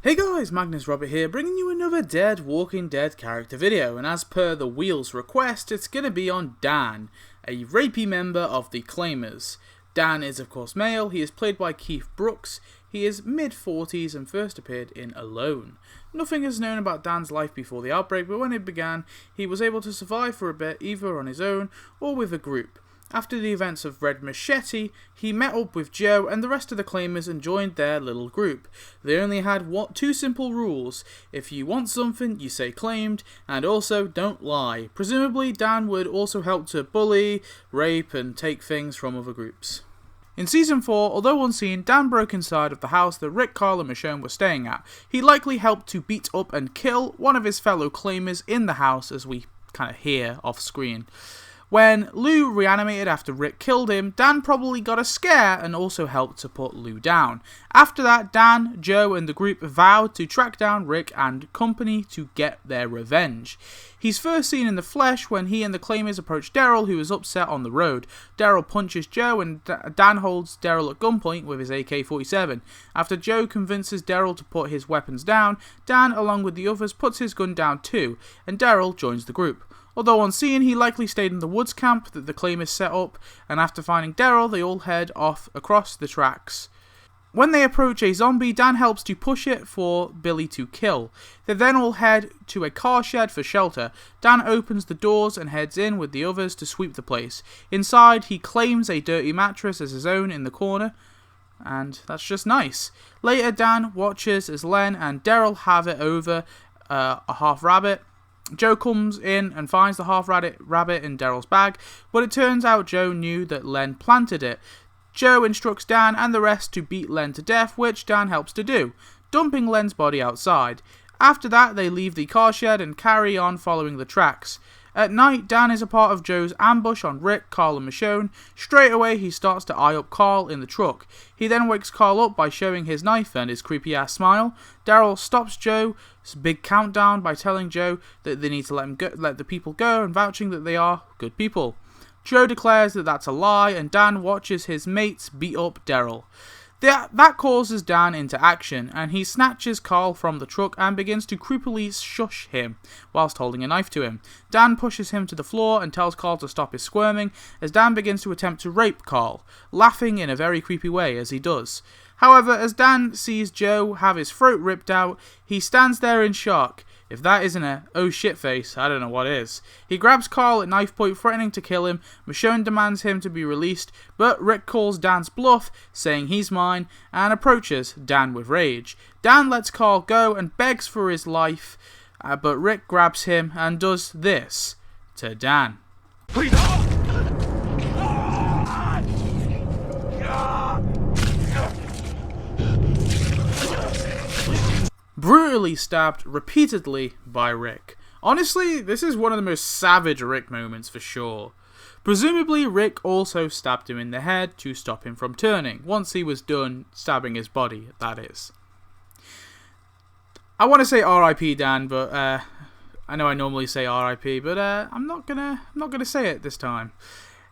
Hey guys, Magnus Robert here, bringing you another Dead Walking Dead character video, and as per the Wheel's request, it's gonna be on Dan, a rapey member of the Claimers. Dan is of course male, he is played by Keith Brooks, he is mid-40s and first appeared in Alone. Nothing is known about Dan's life before the outbreak, but when it began, he was able to survive for a bit either on his own or with a group. After the events of Red Machete, he met up with Joe and the rest of the Claimers and joined their little group. They only had two simple rules: if you want something, you say claimed, and also don't lie. Presumably, Dan would also help to bully, rape, and take things from other groups. In Season 4, although unseen, Dan broke inside of the house that Rick, Carl, and Michonne were staying at. He likely helped to beat up and kill one of his fellow Claimers in the house, as we kind of hear off screen. When Lou reanimated after Rick killed him, Dan probably got a scare and also helped to put Lou down. After that, Dan, Joe, and the group vowed to track down Rick and company to get their revenge. He's first seen in the flesh when he and the Claimers approach Daryl, who is upset on the road. Daryl punches Joe and Dan holds Daryl at gunpoint with his AK-47. After Joe convinces Daryl to put his weapons down, Dan, along with the others, puts his gun down too, and Daryl joins the group. Although unseen, he likely stayed in the woods camp that the Claimers set up, and after finding Daryl, they all head off across the tracks. When they approach a zombie, Dan helps to push it for Billy to kill. They then all head to a car shed for shelter. Dan opens the doors and heads in with the others to sweep the place. Inside, he claims a dirty mattress as his own in the corner, and that's just nice. Later, Dan watches as Len and Daryl have it over a half rabbit. Joe comes in and finds the half rabbit in Daryl's bag, but it turns out Joe knew that Len planted it. Joe instructs Dan and the rest to beat Len to death, which Dan helps to do, dumping Len's body outside. After that, they leave the car shed and carry on following the tracks. At night, Dan is a part of Joe's ambush on Rick, Carl, and Michonne. Straight away, he starts to eye up Carl in the truck. He then wakes Carl up by showing his knife and his creepy-ass smile. Daryl stops Joe's big countdown by telling Joe that they need to let the people go and vouching that they are good people. Joe declares that that's a lie, and Dan watches his mates beat up Daryl. That causes Dan into action, and he snatches Carl from the truck and begins to creepily shush him whilst holding a knife to him. Dan pushes him to the floor and tells Carl to stop his squirming as Dan begins to attempt to rape Carl, laughing in a very creepy way as he does. However, as Dan sees Joe have his throat ripped out, he stands there in shock. If that isn't a oh shit face, I don't know what is. He grabs Carl at knife point, threatening to kill him. Michonne demands him to be released, but Rick calls Dan's bluff, saying he's mine, and approaches Dan with rage. Dan lets Carl go and begs for his life, but Rick grabs him and does this to Dan. Please. Brutally stabbed repeatedly by Rick. Honestly, this is one of the most savage Rick moments for sure. Presumably, Rick also stabbed him in the head to stop him from turning, once he was done stabbing his body, that is. I want to say R.I.P. Dan, but I know I normally say R.I.P., but I'm not gonna say it this time.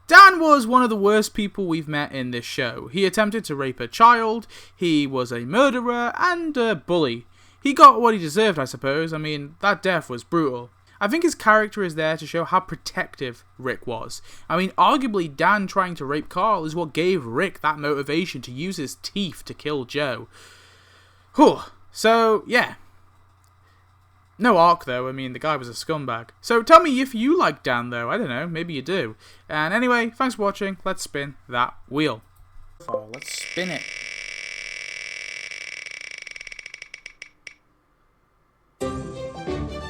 Dan was one of the worst people we've met in this show. He attempted to rape a child, he was a murderer, and a bully. He got what he deserved, I suppose. I mean, that death was brutal. I think his character is there to show how protective Rick was. I mean, arguably Dan trying to rape Carl is what gave Rick that motivation to use his teeth to kill Joe. Whew. So, yeah. No arc, though. I mean, the guy was a scumbag. So tell me if you like Dan, though. I don't know. Maybe you do. And anyway, thanks for watching. Let's spin that wheel. Let's spin it.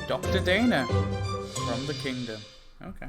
Dr. Dana from the Kingdom. Okay.